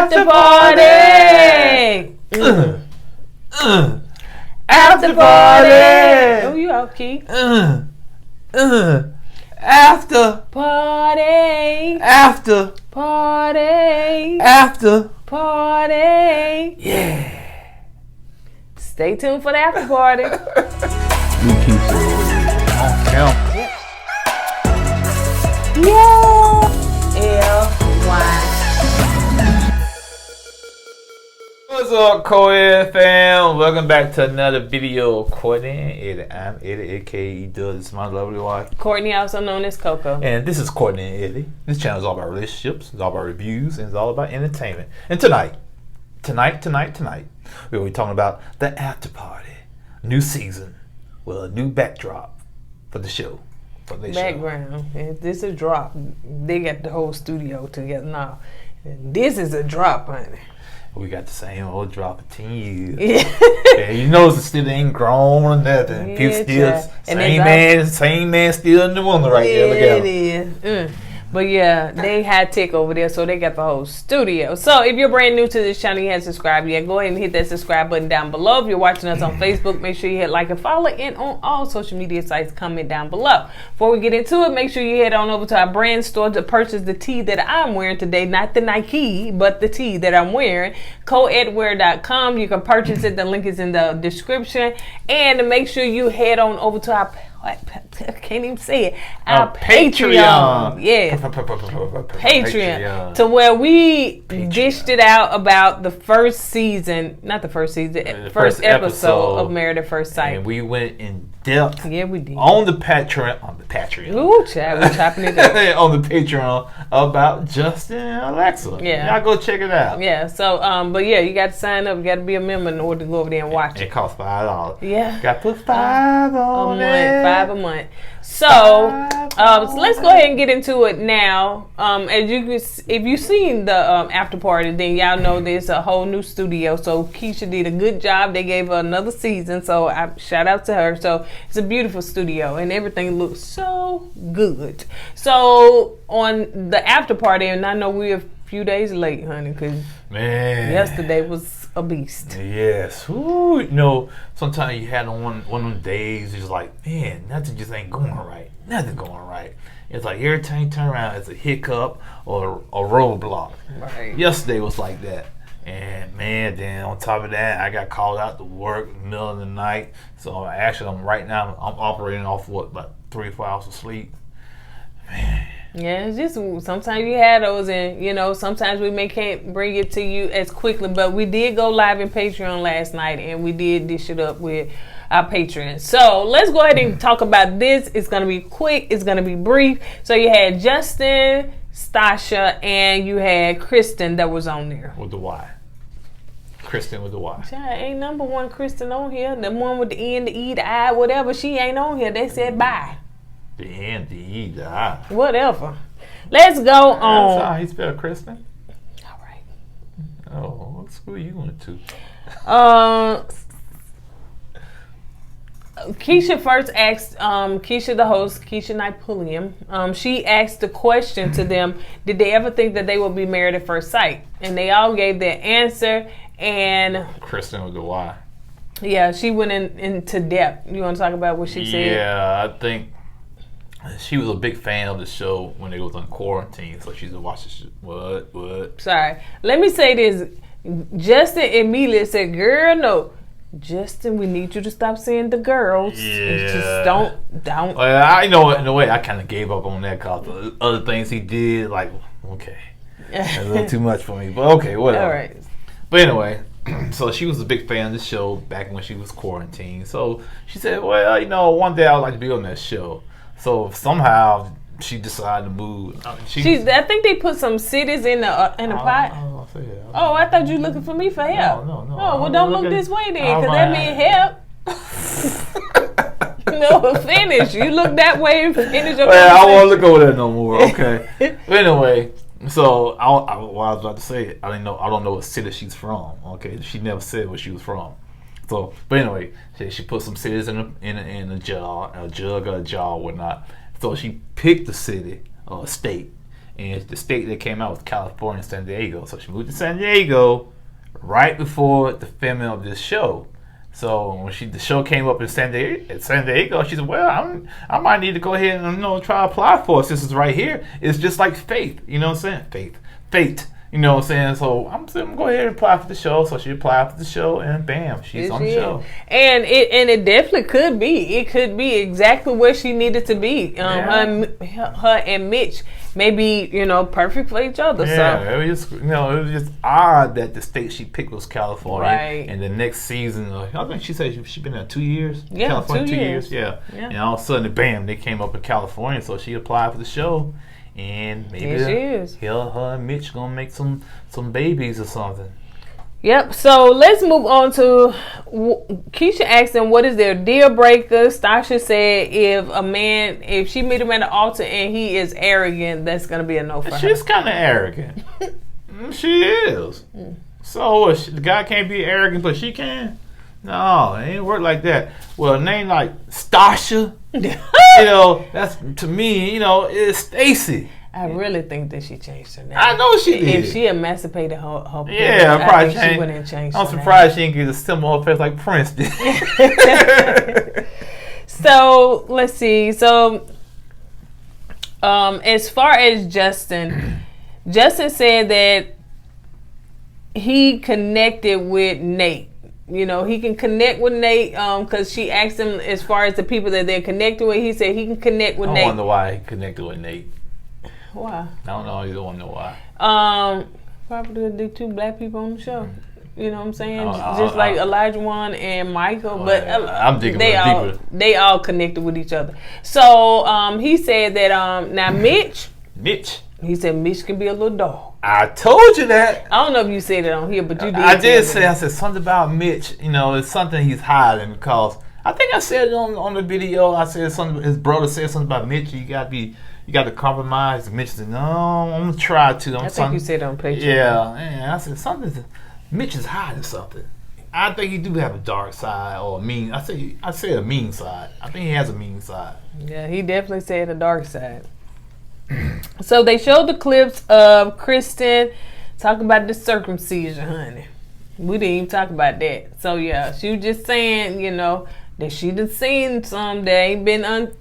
After party. After party. Oh, you out, Key. After party. After party. After party. Yeah. Stay tuned for the after party. We keep on count. Yeah. LY. What's up, KOED fam? Welcome back to another video of Kourtney. I'm Eddie, aka This is my lovely wife, Kourtney, also known as Coco. and this is Kourtney and Eddie. This channel is all about relationships, it's all about reviews, and it's all about entertainment. And tonight, we'll be talking about the after party, new season, with a new backdrop for the show. For the Background. If this is a drop, they got the whole studio together now. And this is a drop, honey. We got the same old drop of 10 years. Yeah. Yeah, you notice it still ain't grown or nothing. Yeah, People still, child. same man still in the woman right there. Look at him. It is. But yeah, they had tech over there, so they got the whole studio. So if you're brand new to this channel, you haven't subscribed yet, go ahead and hit that subscribe button down below. If you're watching us on Facebook, make sure you hit like and follow, and on all social media sites, comment down below. Before we get into it, make sure you head on over to our brand store to purchase the tee that I'm wearing today. Not the Nike, but the tee that I'm wearing. KOURTNEY.com. You can purchase it. The link is in the description. And make sure you head on over to our I can't even say it. Our Patreon. Yeah. Patreon. To where we dished it out about the first season, not the first season, first episode of Married at First Sight. And we went in depth. Yeah, we did. On the Patreon. Ooh, child, we're chopping it up. On the Patreon about Justin and Alexa. Yeah. Y'all go check it out. Yeah, so, but yeah, you got to sign up. You got to be a member in order to go over there and watch it. It costs $5. Yeah. Got to put $5 on it. $5 a month. So let's go ahead and get into it now. As you can, if you've seen the after party, then y'all know there's a whole new studio. So Keisha did a good job. They gave her another season, so I shout out to her. So it's a beautiful studio, and everything looks so good. So on the after party, and I know we're a few days late, honey, because yesterday was a beast. Yes. Ooh, you know, sometimes you had on one of them days, it's like, man, nothing just ain't going right. Nothing going right. It's like every time you turn around, it's a hiccup or a roadblock. Right. Yesterday was like that. And man, then on top of that, I got called out to work in the middle of the night. So actually, right now, I'm operating off about 3 or 4 hours of sleep. Man. Yeah, it's just sometimes you have those, and you know, sometimes we can't bring it to you as quickly, but we did go live in Patreon last night, and we did dish it up with our patrons. So let's go ahead and talk about this. It's going to be quick. It's going to be brief. So you had Justin, Stasha, and you had Kristen that was on there. With the Y. Kristen with the Y. Child, ain't number one Kristen on here. The one with the N, the E, the I, whatever. She ain't on here. They said bye. The N, the E, the I. Whatever. Let's go on. That's how he spelled Kristen? All right. Oh, what school you went to? Keisha first asked, Keisha the host, Keisha Naipulium, she asked the question to them, did they ever think that they would be married at first sight? And they all gave their answer, and Kristen with the Y. Yeah, she went into depth. You want to talk about what she said? Yeah, I think she was a big fan of the show when it was on quarantine, so she's watching the show. What? Sorry. Let me say this. Justin immediately said, girl, no. Justin, we need you to stop saying the girls. Yeah. Just don't. Well, I know in a way I kind of gave up on that because the other things he did, like, okay. That's a little too much for me, but okay, whatever. All right. But anyway, so she was a big fan of the show back when she was quarantined. So she said, well, you know, one day I'd like to be on that show. So somehow she decided to move. I think they put some cities in the pot. Oh, I thought you looking for me for help. No. Oh, well, don't look this way then, because that means help. No, finish. You look that way and finish your Well, I won't look over there no more. Okay. But anyway, so what I was about to say, I don't know what city she's from. Okay, she never said where she was from. So, but anyway, she put some cities in a jug or a jar, whatnot. So she picked the city or state, and the state that came out was California and San Diego. So she moved to San Diego right before the filming of this show. So when the show came up in San Diego, she said, "Well, I might need to go ahead and try to apply for it since it's right here. It's just like faith, you know what I'm saying? Fate, you know what I'm saying? So I'm gonna go ahead and apply for the show." So she applied for the show, and bam, she's on the show. And it definitely could be. It could be exactly where she needed to be. Her and Mitch may be, perfect for each other. Yeah, so. it was just, it was just odd that the state she picked was California. Right. And the next season, I think she said she's been there 2 years. Yeah, California, 2 years. Yeah. And all of a sudden, bam, they came up in California. So she applied for the show, and maybe her and Mitch gonna make some babies or something. Yep. So let's move on to Keisha asked them, what is their deal breaker? Stasha said if she meet him at the altar and he is arrogant, that's going to be a no for her. She's kind of arrogant. She is. So the guy can't be arrogant, but she can? No, it ain't work like that. Well, a name like Stasha, that's, to me, it's Stacy. I really think that she changed her name. I know she did. If she emancipated her parents, probably she wouldn't have changed I'm her surprised she didn't get a similar face like Prince did. So, let's see. So, as far as Justin said that he connected with Nate. He can connect with Nate because she asked him as far as the people that they're connected with. He said he can connect with Nate. I wonder why he connected with Nate. Why? I don't know. You don't know why. Probably the two black people on the show. You know what I'm saying? Just like Elijah Wan and Michael. But I'm digging they all connected with each other. So he said that now Mitch. He said Mitch can be a little dog. I told you that. I don't know if you said it on here, but you did. I did say. I said something about Mitch. It's something he's hiding because I think I said it on the video. I said something. His brother said something about Mitch. You got to compromise. Mitch said, "No, I'm gonna try to." I think you said it on Patreon. Yeah. I said something. Mitch is hiding something. I think he do have a dark side or a mean. I say a mean side. I think he has a mean side. Yeah, he definitely said a dark side. So they showed the clips of Kristen talking about the circumcision, honey. We didn't even talk about that. So yeah, she was just saying, that she done seen some that ain't been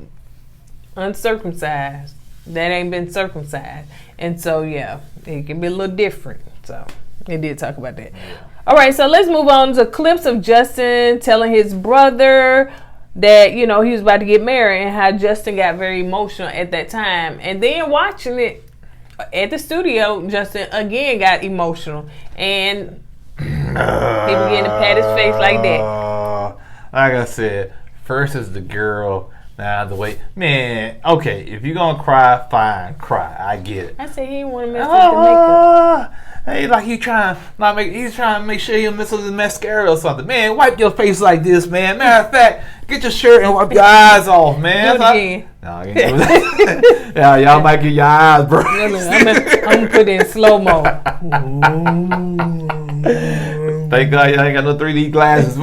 uncircumcised, that ain't been circumcised, and so yeah, it can be a little different. So they did talk about that. All right, so let's move on to clips of Justin telling his brother that he was about to get married and how Justin got very emotional at that time, and then watching it at the studio, Justin again got emotional and he began to pat his face like that. Like I said, first is the girl. Now the way, man. Okay, if you're gonna cry, fine, cry. I get it. I said he didn't want to mess up the makeup. Hey, like he's trying to make sure he don't mess up his mascara or something. Man, wipe your face like this, man. Matter of fact, get your shirt and wipe your eyes off, man. Do it again. No, I can't do that. Yeah, y'all might get your eyes burned. I'm gonna put it in slow mo. Thank God y'all ain't got no 3D glasses.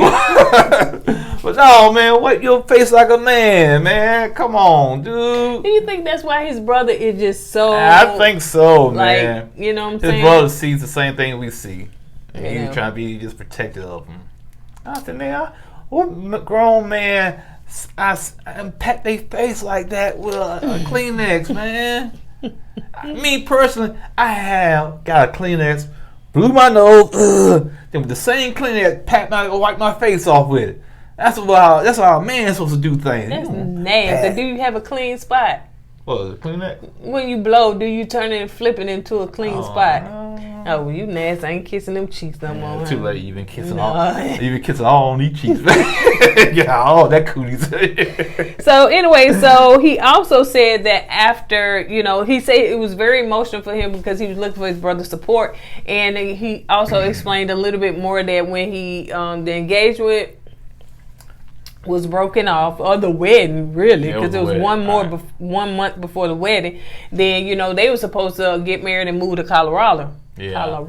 But no, man, wipe your face like a man. Come on, dude. Do you think that's why his brother is just so? I think so, man. You know what I'm saying? His brother sees the same thing we see. And Yeah. he's trying to be just protective of him. I said, man, what grown man I pat their face like that with a Kleenex, man? Me personally, I have got a Kleenex, blew my nose, then with the same Kleenex, wipe my face off with it. That's how a man's supposed to do things. That's nasty. Do you have a clean spot? What is it, Kleenex? When you blow, do you turn it and flip it into a clean spot? Oh, well, you nasty. I ain't kissing them cheeks no more. Too late. You've been kissing all on these cheeks. Yeah, all that cooties. So anyway, he also said that after, he said it was very emotional for him because he was looking for his brother's support, and he also explained a little bit more that when he the engagement was broken off, or the wedding really, because it was 1 month before the wedding. Then they were supposed to get married and move to Colorado. Yeah,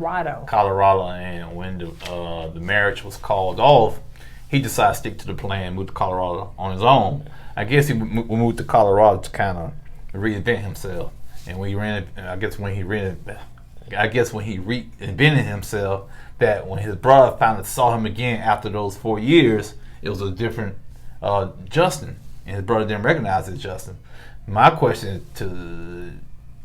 Colorado, and when the marriage was called off, he decided to stick to the plan, move to Colorado on his own. I guess he moved to Colorado to kind of reinvent himself. and when he ran it, I guess when he reinvented himself, that when his brother finally saw him again after those 4 years, it was a different Justin, and his brother didn't recognize it Justin. My question to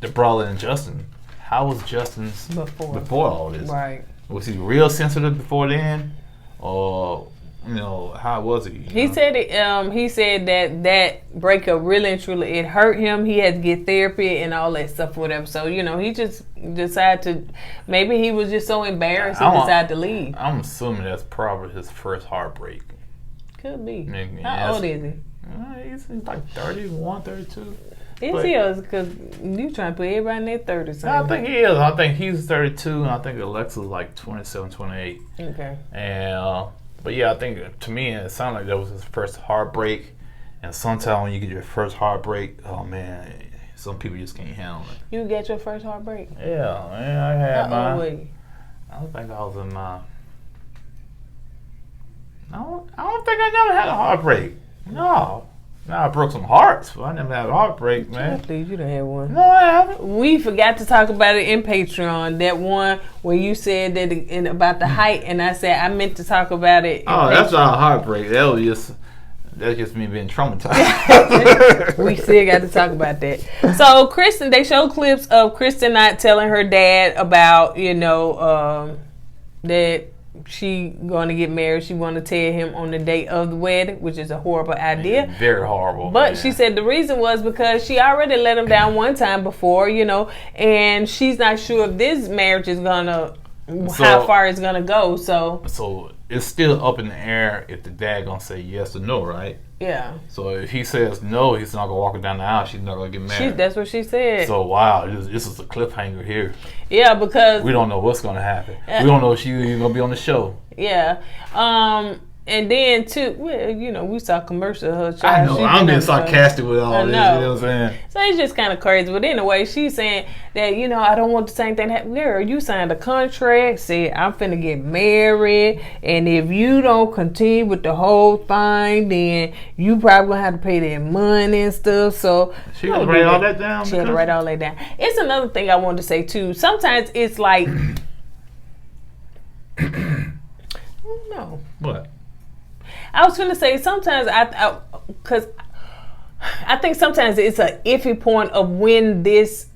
the brother and Justin, how was Justin's before all this? Right. Was he real sensitive before then, or how was he? He said it. He said that breakup really and truly it hurt him. He had to get therapy and all that stuff, whatever. So he just decided to. Maybe he was just so embarrassed he decided to leave. I'm assuming that's probably his first heartbreak. Could be. How old is he? He's like 31, 32. Is he? Because you trying to put everybody in their 30s. I think he is. I think he's 32, and I think Alexa's like 27, 28. Okay. And but yeah, I think to me it sounded like that was his first heartbreak. And sometimes when you get your first heartbreak, oh man, some people just can't handle it. You get your first heartbreak? Yeah, man, I had mine. How old were you? I don't think I was in my. I don't think I never had a heartbreak. No. Now I broke some hearts, but I never had a heartbreak, man. Please, you done had one. No, I haven't. We forgot to talk about it in Patreon. That one where you said that about the height, and I said I meant to talk about it. Oh, that's not a heartbreak. That's just me being traumatized. We still got to talk about that. So Kristen, they showed clips of Kristen not telling her dad about that she going to get married. She want to tell him on the day of the wedding, which is a horrible idea. Yeah, very horrible. But man. she said the reason was because she already let him down one time before, and she's not sure if this marriage is how far it's gonna go. So it's still up in the air if the dad gonna say yes or no, right? Yeah. So if he says no, he's not gonna walk her down the aisle. She's not gonna get married. That's what she said. So wow, this is a cliffhanger here. Yeah, because we don't know what's gonna happen. We don't know if she's gonna be on the show. Yeah. And then too, we saw commercial of her. I know. I'm being sarcastic with all this. You know what I'm saying? So it's just kind of crazy. But anyway, she's saying that I don't want the same thing to happen. Girl, you signed a contract, said I'm finna get married, and if you don't continue with the whole thing, then you probably gonna have to pay that money and stuff. So she had to write all that down. She had to write all that down. It's another thing I wanted to say too. Sometimes it's like, I don't know. What? I was going to say sometimes because I think sometimes it's an iffy point of when this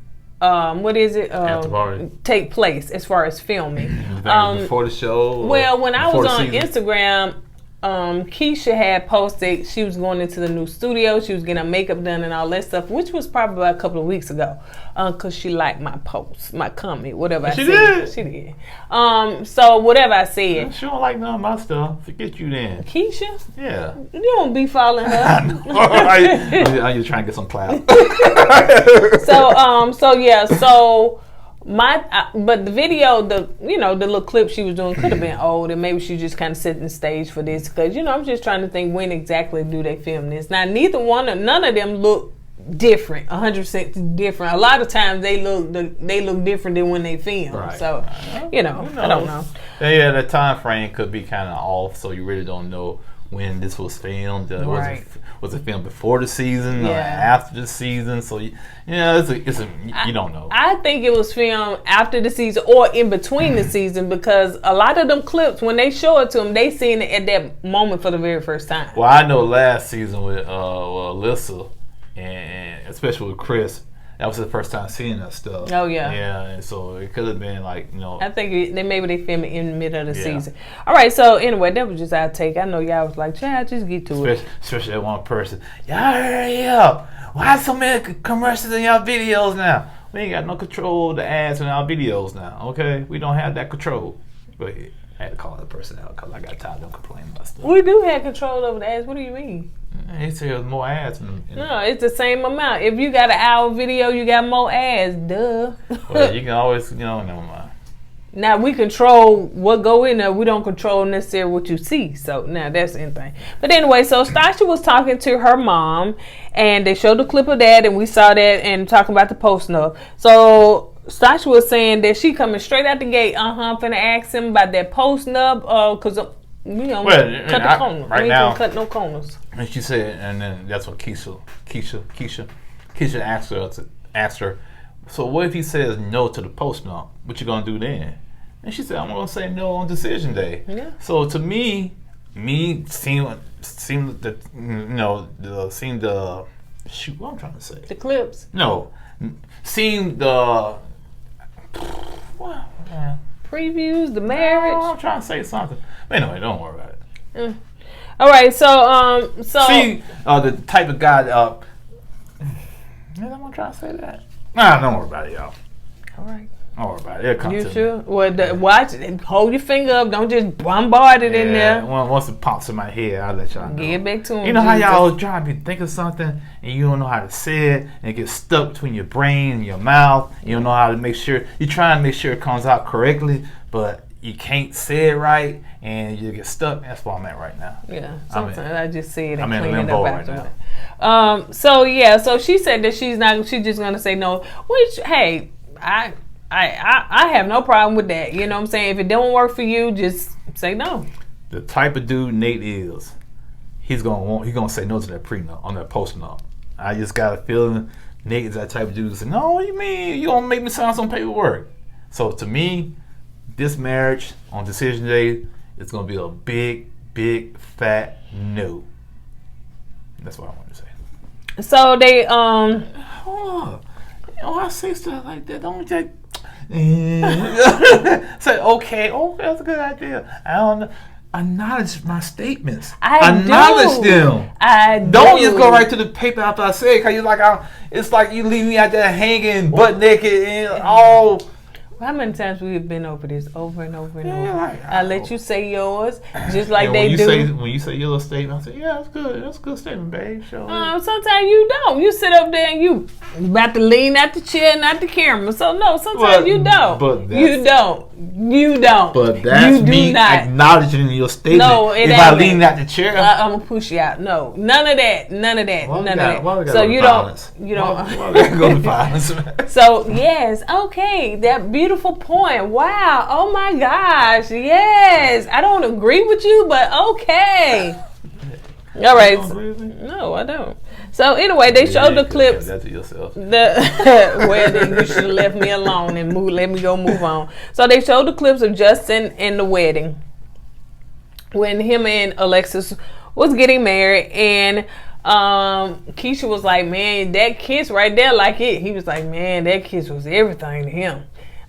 take place as far as filming. Before the show? Well, when I was on Instagram, Keisha had posted she was going into the new studio. She was getting her makeup done and all that stuff, which was probably a couple of weeks ago, because she liked my post, my comment, whatever I said. She did. So whatever I said. She don't like none of my stuff. Forget you then. Keisha? Yeah. You don't be following her. I'm just trying to get some clout. But the video, the little clip she was doing could have been old, and maybe she just kind of setting the stage for this, because I'm just trying to think when exactly do they film this. Now none of them look different, 100% different. A lot of times they look different than when they film. Right. So I don't know. Yeah, the time frame could be kind of off, so you really don't know when this was filmed. Right. Was it filmed before the season or after the season? So you don't know. I think it was filmed after the season or in between the season, because a lot of them clips, when they show it to them, they seen it at that moment for the very first time. Well, I know last season with Alyssa and especially with Chris, that was the first time seeing that stuff. Oh yeah. Yeah, and so it could have been like, I think maybe they filmed it in the middle of the season. All right, so anyway, that was just our take. I know y'all was like, child, just get to it. Especially that one person. Y'all hurry up. Why so many commercials in y'all videos now? We ain't got no control of the ads in our videos now, okay? We don't have that control. But I had to call that person out because I got tired of them complaining about stuff. We do have control over the ads. What do you mean? He said more ads. No, it's the same amount. If you got an hour video, you got more ads. Duh. Well, you can always, never mind. Now we control what go in there. We don't control necessarily what you see. So now that's anything. But anyway, so Stasha was talking to her mom, and they showed the clip of that, and we saw that, and talking about the post-nup. So Stasha was saying that she coming straight out the gate. I'm finna ask him about that post-nup, because cut the corners. Right now, cut no corners. And she said, and then that's what Keisha asked her, So what if he says no to the post-nup? What you gonna do then? And she said, I'm gonna say no on decision day. Yeah. So to me seeing the shoot, what I'm trying to say. The clips. No, seeing the Previews, the marriage. I'm trying to say something. But anyway, don't worry about it. All right, so see the type of guy that. I'm gonna try to say that. Nah, don't worry about it, y'all. All right. Don't worry about it. It'll come You to sure? me. Well, watch it. Hold your finger up. Don't just bombard it in there. Once it pops in my head, I'll let y'all know. Get back to him. You know how y'all trying to think of something and you don't know how to say it and it gets stuck between your brain and your mouth. You don't know how to make sure. You're trying to make sure it comes out correctly, but you can't say it right and you get stuck. That's where I'm at right now. Yeah. Sometimes I just say it and I'm in clean it limbo up right after. So she said that she's just gonna say no. Which, hey, I have no problem with that. You know what I'm saying? If it don't work for you, just say no. The type of dude Nate is, he's gonna say no to that prenup on that post-nup. I just got a feeling Nate is that type of dude to say, no, you mean you gonna make me sign some paperwork? So to me, this marriage on decision day is gonna be a big fat no. That's what I wanted to say. So they I say stuff like that. Don't just say okay, that's a good idea. I don't know. Acknowledge my statements. Acknowledge them. Don't just go right to the paper after I say it, cause it's like you leave me out there hanging, butt naked, and all. How many times we've been over this over and over and over? Like, I let you say yours, just like they do. When you say your statement, I say, yeah, that's good. That's a good statement, babe. Sure. Sometimes you don't. You sit up there and you about to lean out the chair, not the camera. So no, sometimes you don't. You don't. But that's me acknowledging your statement. No, if I lean out the chair, I'm gonna push you out. No, none of that. None of that. So you don't. Go to violence. So yes, okay, that beautiful point. Wow. Oh my gosh. Yes. I don't agree with you, but okay. All right. No, I don't. So anyway, they showed the clips. That to yourself. Well, then you should have left me alone and let me go move on. So they showed the clips of Justin in the wedding when him and Alexis was getting married, and Keisha was like, man, that kiss right there, like it. He was like, man, that kiss was everything to him.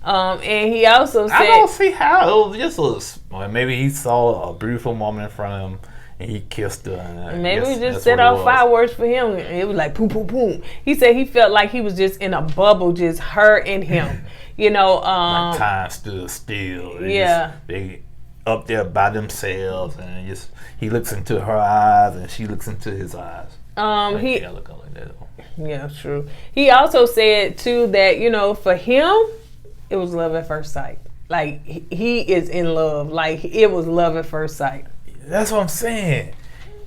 And he also said, I don't see how. It was maybe he saw a beautiful woman in front of him and he kissed her. And maybe we just set off fireworks for him. It was like boom, boom, boom. He said he felt like he was just in a bubble, just her and him. You know, like time stood still. They up there by themselves, and just he looks into her eyes and she looks into his eyes. Yeah, true. He also said too that, you know, for him it was love at first sight. Like he is in love. Like it was love at first sight. That's what I'm saying.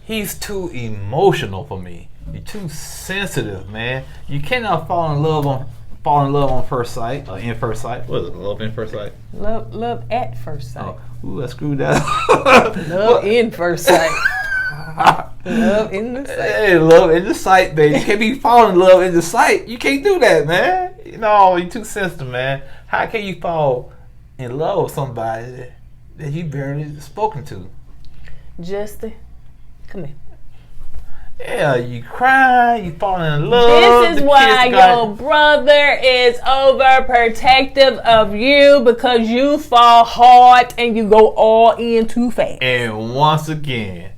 He's too emotional for me. You're too sensitive, man. You cannot fall in love on first sight or in first sight. What is it? Love in first sight? Love at first sight. Oh, ooh, I screwed that up. Love in first sight. Love in the sight. Hey, love in the sight, baby. You can't be falling in love in the sight. You can't do that, man. No, you're too sensitive, man. How can you fall in love with somebody that you barely spoken to? Justin, come here. Yeah, you cry, you fall in love. This is why your brother is overprotective of you, because you fall hard and you go all in too fast. And once again,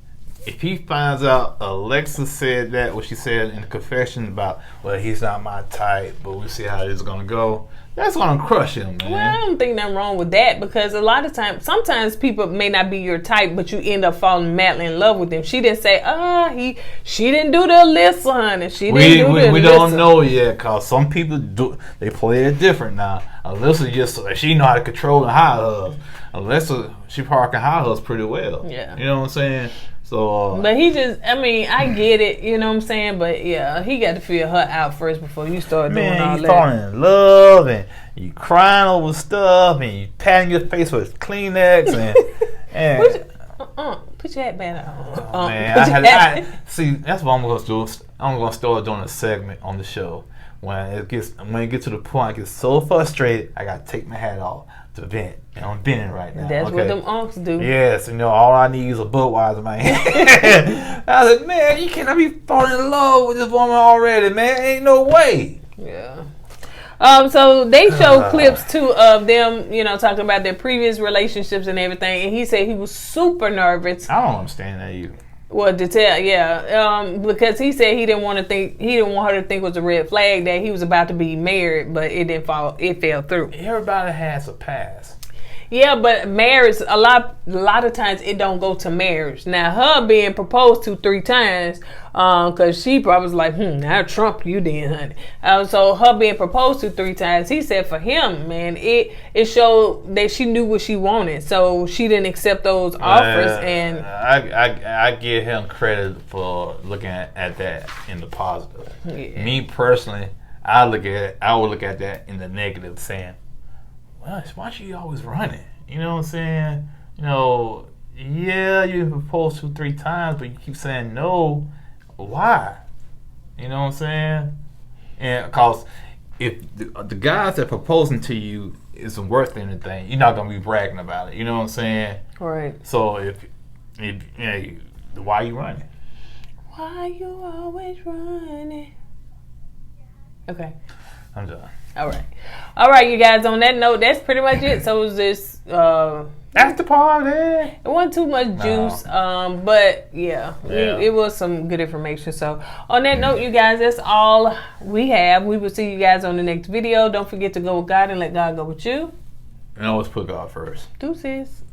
if he finds out Alexa said that, what she said in the confession about, well, he's not my type, but we'll see how this is going to go, that's going to crush him, man. Well, I don't think nothing wrong with that, because a lot of times, sometimes people may not be your type, but you end up falling madly in love with them. She didn't say, she didn't do the Alyssa, honey. We don't know yet, because some people they play it different now. Alyssa just, she know how to control and hide her. Alyssa, she probably can hide hers pretty well. Yeah. You know what I'm saying? So, but he just, I mean, I get it, you know what I'm saying? But yeah, he got to feel her out first before you start doing all that. You falling in love and you crying over stuff and you patting your face with Kleenex and put your hat back on. Man, see, that's what I'm going to do. I'm going to start doing a segment on the show when it gets to the point, I get so frustrated, I gotta take my hat off to vent. And I'm venting right now. That's what them unks do. Yes, all I need is a Budweiser, man. I said, man, you cannot be falling in love with this woman already, man. Ain't no way. Yeah. So they showed clips too of them, talking about their previous relationships and everything. And he said he was super nervous. I don't understand that either. Well, because he said he didn't want her to think it was a red flag that he was about to be married, but it fell through. Everybody has a past. Yeah, but marriage, a lot of times it don't go to marriage. Now, her being proposed to 3 times, because she probably was like, I'll trump you then, honey. So her being proposed to 3 times, he said for him, man, it showed that she knew what she wanted. So she didn't accept those offers. And I give him credit for looking at that in the positive. Yeah. Me personally, I would look at that in the negative, saying, why she always running? You know what I'm saying? Yeah, you proposed 2-3 times, but you keep saying no. Why? You know what I'm saying? And because if the guys that proposing to you isn't worth anything, you're not gonna be bragging about it. You know what I'm saying? Right. So if why you running? Why you always running? Okay. I'm done. All right, you guys. On that note, that's pretty much it. So it was this after party. It wasn't too much juice, but yeah, it was some good information. So on that note, you guys, that's all we have. We will see you guys on the next video. Don't forget to go with God and let God go with you. And always put God first. Deuces.